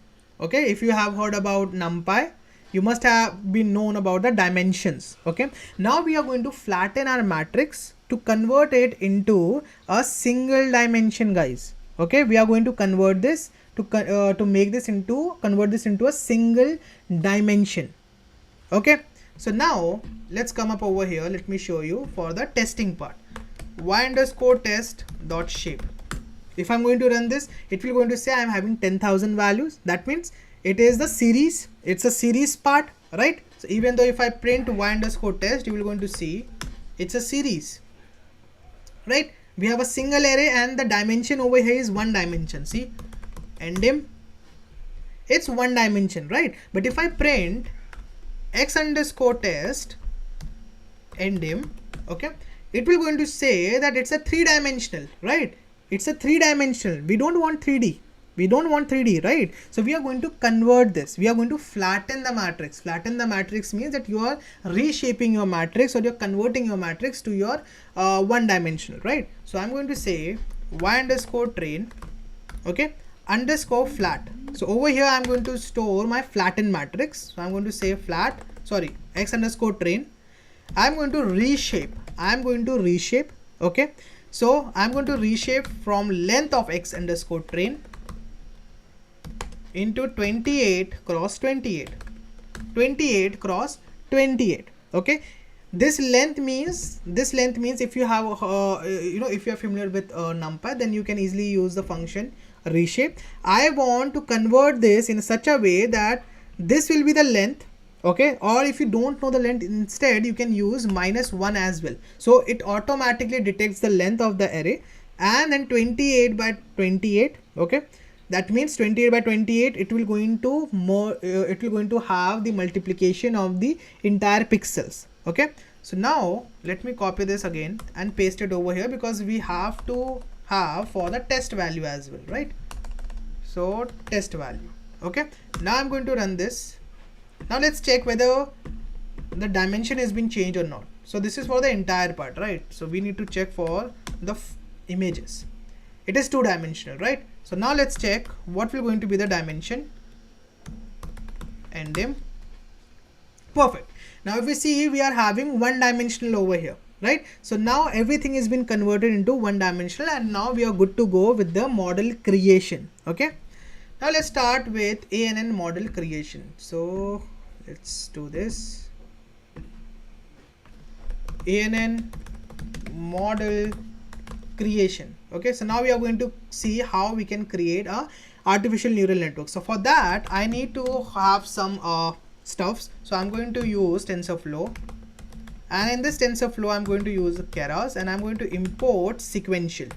Okay, if you have heard about NumPy, you must have been known about the dimensions. Okay, now we are going to flatten our matrix to convert it into a single dimension, guys. Okay, we are going to convert this to convert this into a single dimension. Okay, so now let's come up over here. Let me show you for the testing part. Y underscore test dot shape. If I'm going to run this, it will going to say I'm having 10,000 values. That means it is the series. It's a series part, right? So even though if I print y underscore test, you will going to see it's a series, right? We have a single array and the dimension over here is one dimension. See, endim, it's one dimension, right? But if I print x underscore test endim, okay, it will going to say that it's a 3-dimensional, right? It's a 3-dimensional. We don't want 3D. We don't want 3D, right? So we are going to convert this. We are going to flatten the matrix. Flatten the matrix means that you are reshaping your matrix, or you're converting your matrix to your 1-dimensional, right? So I'm going to say y underscore train, okay, underscore flat. So over here I'm going to store my flattened matrix. So I'm going to say x underscore train. I'm going to reshape. Okay. So I'm going to reshape from length of x underscore train into 28 cross 28. 28 cross 28. Okay. This length means if you have if you are familiar with numpy, then you can easily use the function reshape. I want to convert this in such a way that this will be the length, okay, or if you don't know the length, instead you can use -1 as well. So it automatically detects the length of the array, and then 28 by 28, okay, that means 28 by 28, it will going to have the multiplication of the entire pixels. Okay, so now let me copy this again and paste it over here, because we have to have for the test value as well, right? So test value. Okay, now I'm going to run this. Now let's check whether the dimension has been changed or not. So this is for the entire part, right? So we need to check for the images. It is 2-dimensional, right? So now let's check what will going to be the dimension. Endim. Perfect. Now if we see, we are having 1-dimensional over here, right? So now everything has been converted into 1-dimensional, and now we are good to go with the model creation. Okay. Now let's start with ANN model creation. So let's do this. ANN model creation. Okay, so now we are going to see how we can create a artificial neural network. So for that, I need to have some stuffs. So I'm going to use TensorFlow, and in this TensorFlow I'm going to use Keras, and I'm going to import sequential.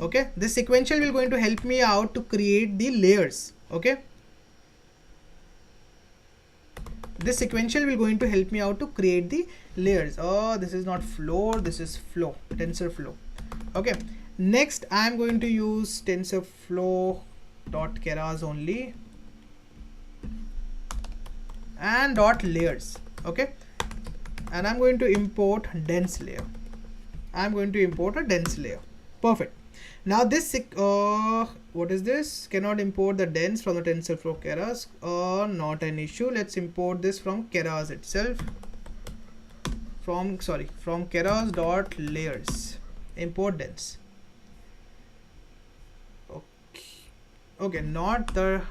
Okay, this sequential will going to help me out to create the layers. Okay, this sequential will going to help me out to create the layers. Oh, this is not floor, this is flow, TensorFlow. Okay, next I'm going to use TensorFlow.keras only, and .layers. Okay, and I'm going to import dense layer. I'm going to import a dense layer. Perfect. Now this what is this? Cannot import the dense from the TensorFlow Keras. Not an issue. Let's import this from Keras itself. From Keras.layers. Import dense. Okay, not the,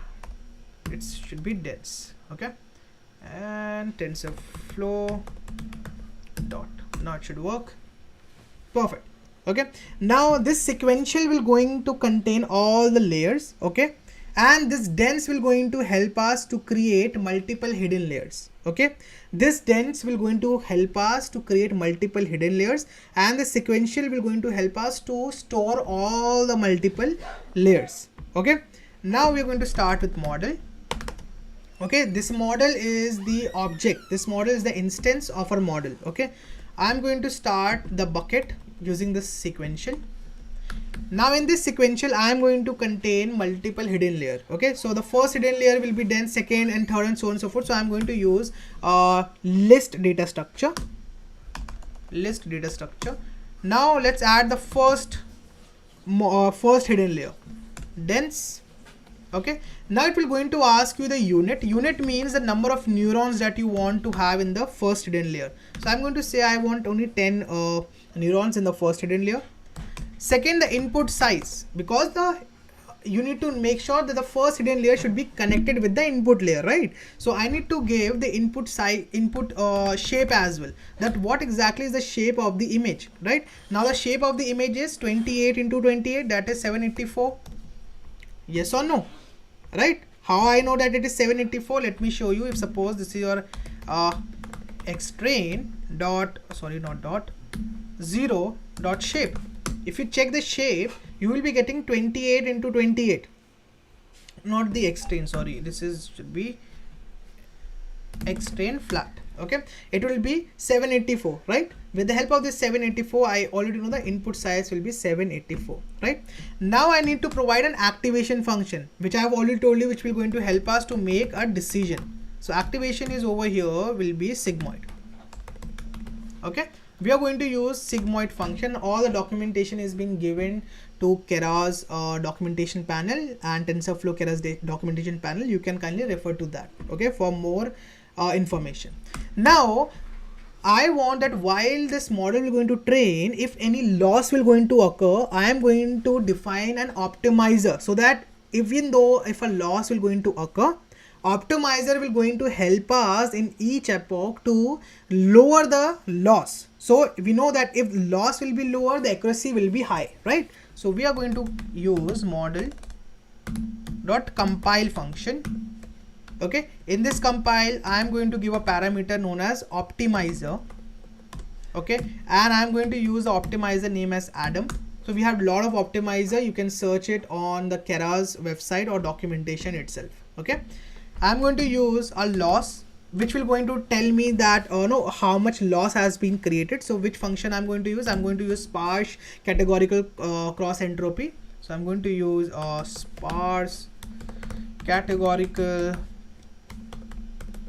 it should be dense. Okay, and TensorFlow dot, now it should work. Perfect. Okay, now this sequential will going to contain all the layers. Okay, and this dense will going to help us to create multiple hidden layers. Okay, this dense will going to help us to create multiple hidden layers, and the sequential will going to help us to store all the multiple layers. Okay, now we're going to start with model. Okay, this model is the object, this model is the instance of our model. Okay, I'm going to start the bucket using this sequential. Now in this sequential, I am going to contain multiple hidden layer. Okay, so the first hidden layer will be dense, second and third, and so on and so forth. So I'm going to use list data structure. Now let's add the first hidden layer, dense. Okay, now it will going to ask you the unit. Unit means the number of neurons that you want to have in the first hidden layer. So I'm going to say I want only 10 neurons in the first hidden layer. Second, the input size, because you need to make sure that the first hidden layer should be connected with the input layer, right? So I need to give the input size, shape as well, that what exactly is the shape of the image, right? Now the shape of the image is 28 into 28, that is 784. Yes or no? Right? How I know that it is 784? Let me show you. If suppose this is your xtrain dot, sorry, not dot, 0 dot shape. If you check the shape, you will be getting 28 into 28. Not the xtrain, sorry. This is should be xtrain flat. Okay, it will be 784, right? With the help of this 784, I already know the input size will be 784, right? Now I need to provide an activation function, which I have already told you, which will going to help us to make a decision. So activation is over here, will be sigmoid. Okay, we are going to use sigmoid function. All the documentation is being given to Keras documentation panel and TensorFlow Keras documentation panel. You can kindly refer to that, okay, for more information. Now I want that while this model will going to train, if any loss will going to occur, I am going to define an optimizer, so that even though if a loss will going to occur, optimizer will going to help us in each epoch to lower the loss. So we know that if loss will be lower, the accuracy will be high, right? So we are going to use model dot compile function. Okay, in this compile I am going to give a parameter known as optimizer. Okay, and I am going to use the optimizer name as Adam. So we have a lot of optimizer. You can search it on the Keras website or documentation itself. Okay, I'm going to use a loss, which will going to tell me that no, how much loss has been created. So which function I'm going to use? I'm going to use sparse categorical cross entropy. So I'm going to use sparse categorical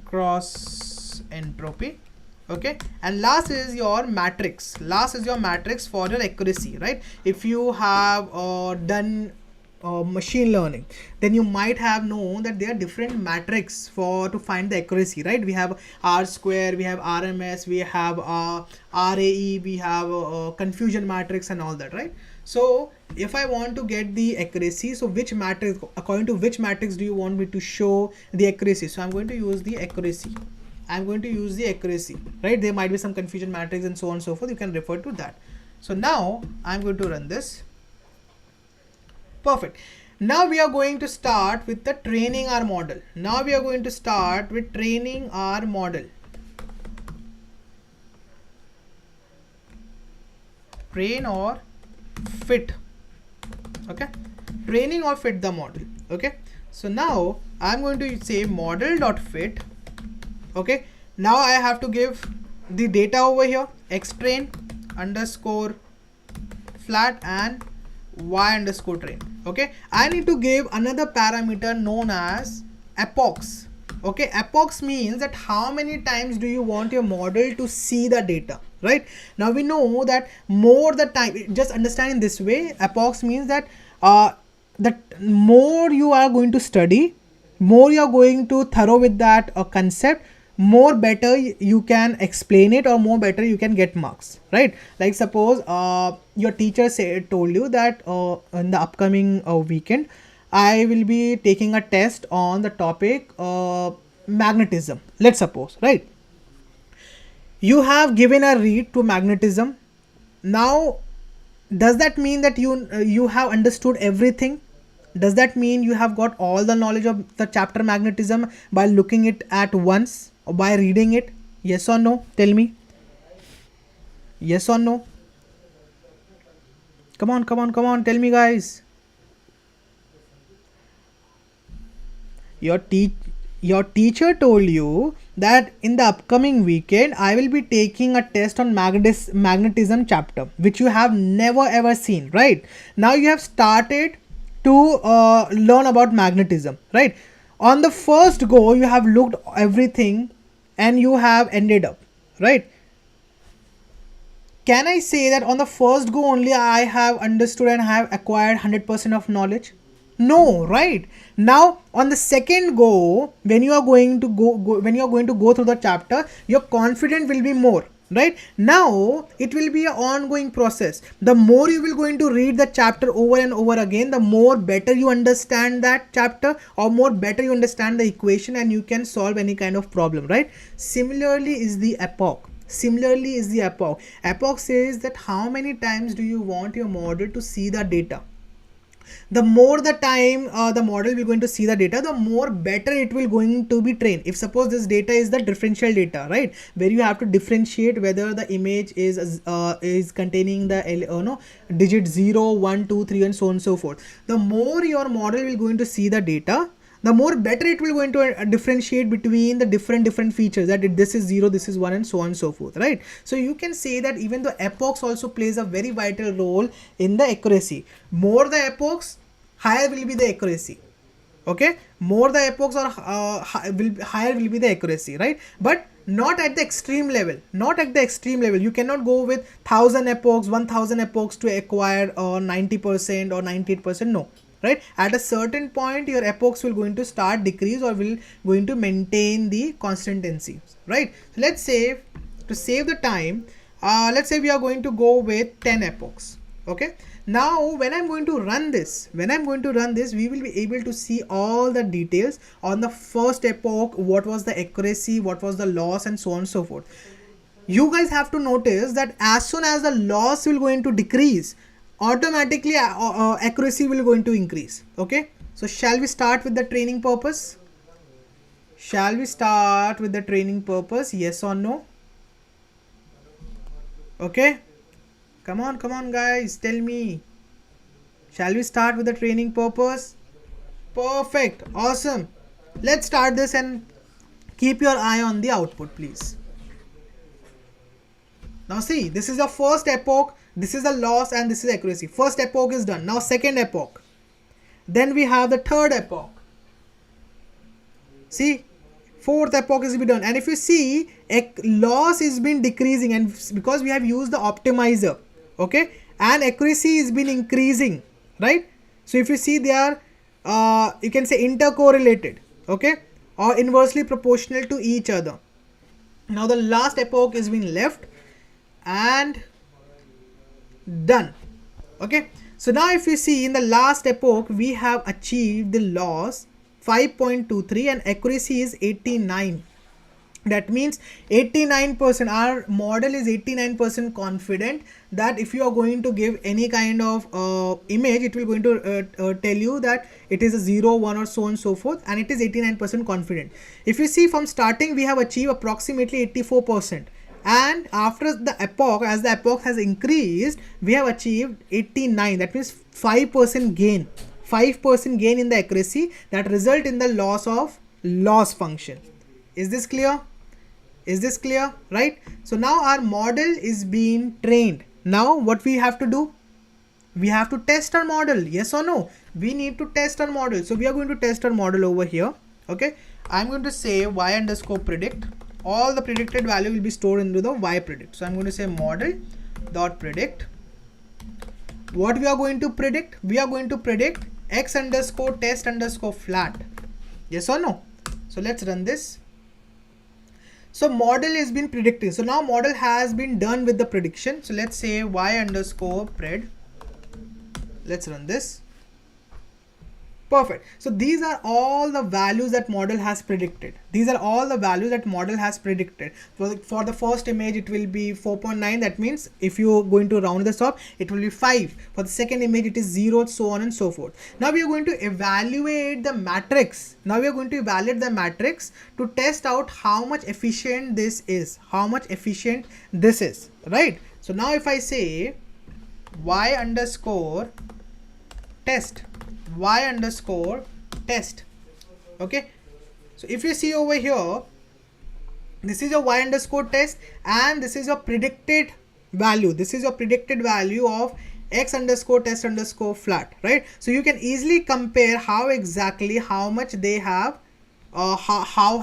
cross entropy. Okay, and last is your matrix. Last is your matrix for your accuracy, right? If you have done machine learning, then you might have known that there are different matrix for to find the accuracy, right? We have R square, we have RMS, we have RAE, we have confusion matrix and all that, right? So if I want to get the accuracy, so which matrix, according to which matrix do you want me to show the accuracy? So I'm going to use the accuracy. I'm going to use the accuracy, right? There might be some confusion matrix and so on and so forth. You can refer to that. So now I'm going to run this. Perfect. Now we are going to start with the training our model. Now we are going to start with training our model. Train or fit. Okay, training or fit the model. Okay, so now I'm going to say model.fit. Okay, now I have to give the data over here, xtrain underscore flat and y underscore train. Okay, I need to give another parameter known as epochs. Okay, epochs means that how many times do you want your model to see the data, right? Now we know that more the time, just understand in this way, epochs means that that more you are going to study, more you are going to thorough with that concept, more better you can explain it, or more better you can get marks, right? Like suppose your teacher told you that in the upcoming weekend I will be taking a test on the topic magnetism, let's suppose, right? You have given a read to magnetism. Now does that mean that you have understood everything? Does that mean you have got all the knowledge of the chapter magnetism by looking it at once or by reading it? Yes or no? Tell me. Yes or no? Come on, come on, come on. Tell me, guys. Your teacher told you that in the upcoming weekend I will be taking a test on magnetism chapter, which you have never ever seen, right? Now you have started to learn about magnetism, right? On the first go you have looked everything and you have ended up, right? Can I say that on the first go only I have understood and have acquired 100% of knowledge? No, right? Now on the second go, when you are going to go through the chapter, your confidence will be more, right? Now it will be an ongoing process. The more you will going to read the chapter over and over again, the more better you understand that chapter, or more better you understand the equation, and you can solve any kind of problem, right? Similarly is the epoch. Epoch says that how many times do you want your model to see the data. The more the time the model will going to see the data, the more better it will going to be trained. If suppose this data is the differential data, right, where you have to differentiate whether the image is containing the digit 0, 1, 2, 3 and so on and so forth. The more your model will going to see the data, the more better it will going to differentiate between the different features, that this is 0, this is 1, and so on and so forth, right? So you can say that even the epochs also plays a very vital role in the accuracy. More the epochs, higher will be the accuracy. Okay, more the epochs or higher will be the accuracy, right? But not at the extreme level, not at the extreme level. You cannot go with 1000 epochs, 1000 epochs to acquire 90% or 98%, no, right? At a certain point your epochs will going to start decrease or will going to maintain the consistency, right? So let's say, to save the time, let's say we are going to go with 10 epochs. Okay, now when I'm going to run this, we will be able to see all the details on the first epoch, what was the accuracy, what was the loss, and so on and so forth. You guys have to notice that as soon as the loss will going to decrease, automatically accuracy will going to increase. Okay, so shall we start with the training purpose? Shall we start with the training purpose? Yes or no? Okay, come on guys, tell me. Shall we start with the training purpose? Perfect, awesome. Let's start this and keep your eye on the output, please. Now see, this is the first epoch, this is the loss, and this is accuracy. First epoch is done. Now second epoch. Then we have the third epoch. See, fourth epoch is be done. And if you see, loss is been decreasing, and because we have used the optimizer, okay, and accuracy is been increasing, right? So if you see, they are you can say intercorrelated, okay, or inversely proportional to each other. Now the last epoch is been left and done. Okay, so now if you see, in the last epoch we have achieved the loss 5.23 and accuracy is 89. That means 89%, our model is 89% confident that if you are going to give any kind of image, it will going to tell you that it is a 0, 1, or so on and so forth, and it is 89% confident. If you see, from starting we have achieved approximately 84%, and after the epoch, as the epoch has increased, we have achieved 89. That means 5% gain, 5% gain in the accuracy that result in the loss function. Is this clear? Is this clear? Right? So now our model is being trained. Now what we have to do? We have to test our model. Yes or no? We need to test our model. So we are going to test our model over here. Okay. I'm going to say y_predict. All the predicted value will be stored into the y_predict. So I'm going to say model.predict. What we are going to predict? We are going to predict x_test_flat. Yes or no? So let's run this. So model has been predicting. So now model has been done with the prediction. So let's say y_pred. Let's run this. Perfect. So these are all the values that model has predicted. These are all the values that model has predicted. For the first image, it will be 4.9. That means if you are going to round this up, it will be 5. For the second image, it is 0, so on and so forth. Now we are going to evaluate the matrix. Now we are going to evaluate the matrix to test out how much efficient this is. How much efficient this is, right? So now if I say y_test, y_test. Okay, so if you see over here, this is your y_test and this is your predicted value. This is your predicted value of x_test_flat, right? So you can easily compare how much they have, how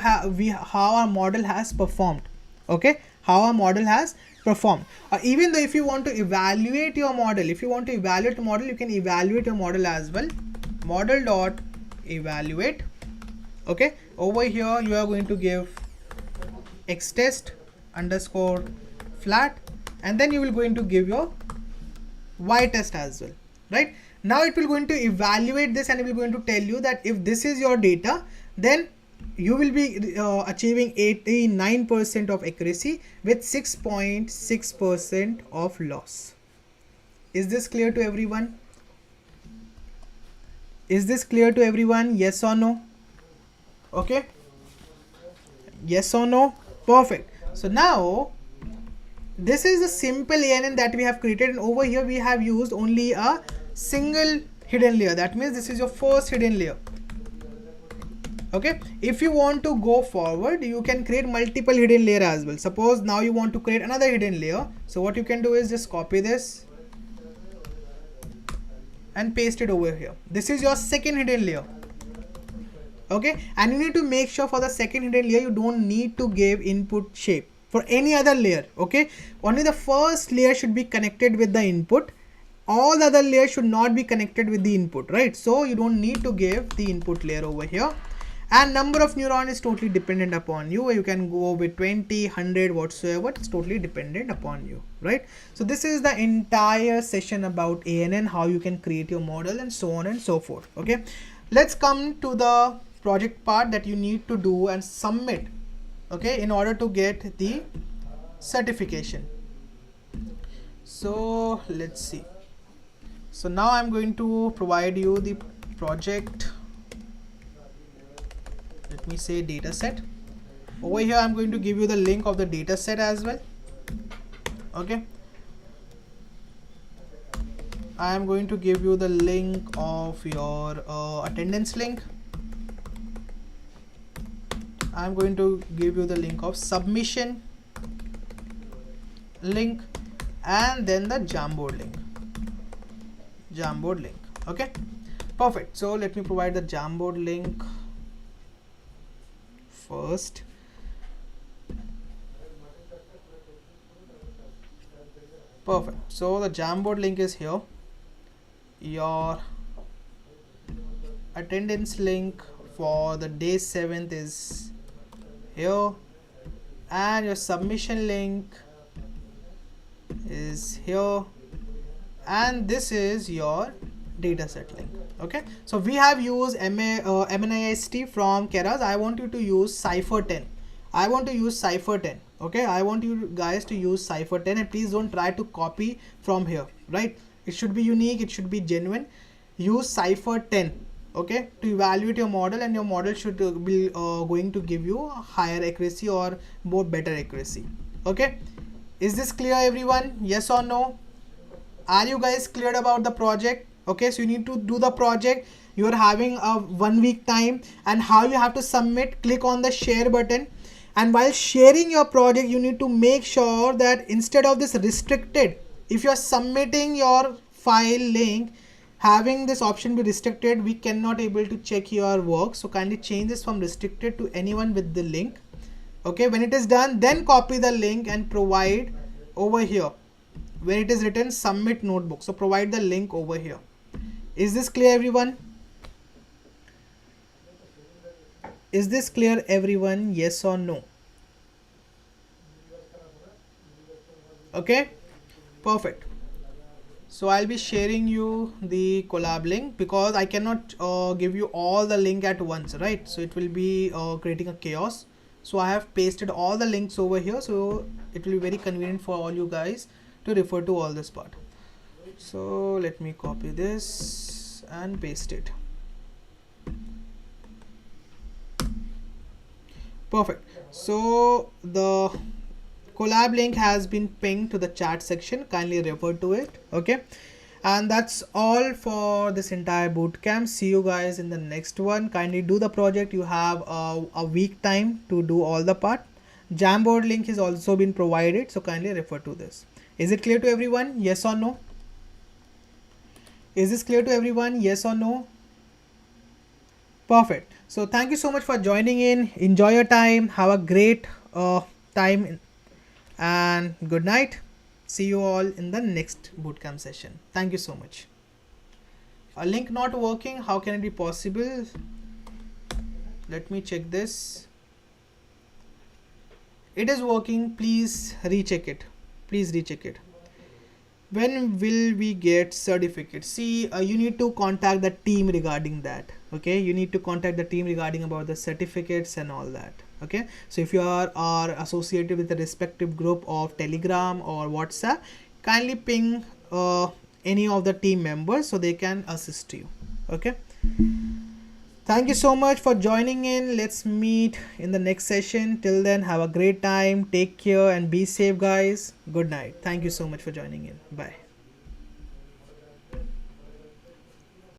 our model has performed. Okay, how our model has performed. Even though if you want to evaluate your model, you can evaluate your model as well. Model.evaluate. Okay, over here you are going to give x_test_flat, and then you will going to give your y_test as well, right? Now it will going to evaluate this and it will going to tell you that if this is your data, then you will be achieving 89% of accuracy with 6.6% of loss. Is this clear to everyone? Is this clear to everyone? Yes or no? Okay. Yes or no? Perfect. So now this is a simple ANN that we have created, and over here we have used only a single hidden layer. That means this is your first hidden layer. Okay, if you want to go forward, you can create multiple hidden layer as well. Suppose now you want to create another hidden layer. So what you can do is just copy this and paste it over here. This is your second hidden layer. Okay, and you need to make sure for the second hidden layer you don't need to give input shape for any other layer. Okay, only the first layer should be connected with the input. All the other layers should not be connected with the input, right? So you don't need to give the input layer over here. And number of neuron is totally dependent upon you. You can go with 20, 100, whatsoever. It's totally dependent upon you, right? So this is the entire session about ANN, how you can create your model and so on and so forth. Okay, let's come to the project part that you need to do and submit, okay, in order to get the certification. So let's see. So now I'm going to provide you the project, let me say data set. Over here I'm going to give you the link of the data set as well. Okay, I am going to give you the link of your attendance link. I'm going to give you the link of submission link, and then the Jamboard link. Okay, perfect. So let me provide the Jamboard link first. Perfect. So the Jamboard link is here. Your attendance link for the day 7th is here, and your submission link is here, and this is your dataset link. Okay, so we have used MNIST from Keras. I want you to use Cypher 10. I want to use Cypher 10. Okay, I want you guys to use Cypher 10, and please don't try to copy from here, right? It should be unique, it should be genuine. Use Cypher 10, okay, to evaluate your model, and your model should be going to give you higher accuracy or more better accuracy. Okay, is this clear everyone? Yes or no? Are you guys clear about the project? Okay, so you need to do the project. You are having a 1 week time, and how you have to submit, click on the share button, and while sharing your project you need to make sure that instead of this restricted, if you are submitting your file link, having this option be restricted, we cannot able to check your work. So kindly change this from restricted to anyone with the link. Okay, when it is done, then copy the link and provide over here where it is written submit notebook. So provide the link over here. Is this clear everyone? Is this clear everyone? Yes or no? Okay, perfect. So I'll be sharing you the collab link because I cannot give you all the link at once, right? So it will be creating a chaos. So I have pasted all the links over here, so it will be very convenient for all you guys to refer to all this part. So let me copy this and paste it. Perfect. So the collab link has been pinged to the chat section. Kindly refer to it. Okay, and that's all for this entire bootcamp. See you guys in the next one. Kindly do the project. You have a week time to do all the part. Jamboard link is also been provided, so kindly refer to this. Is it clear to everyone? Yes or no? Is this clear to everyone? Yes or no? Perfect. So thank you so much for joining in. Enjoy your time. Have a great time and good night. See you all in the next bootcamp session. Thank you so much. A link not working. How can it be possible? Let me check this. It is working. Please recheck it. Please recheck it. When will we get certificate? See, you need to contact the team regarding that. Okay, you need to contact the team regarding about the certificates and all that. Okay, so if you are associated with the respective group of Telegram or WhatsApp, kindly ping any of the team members so they can assist you. Okay, thank you so much for joining in. Let's meet in the next session. Till then, have a great time. Take care and be safe, guys. Good night. Thank you so much for joining in. Bye.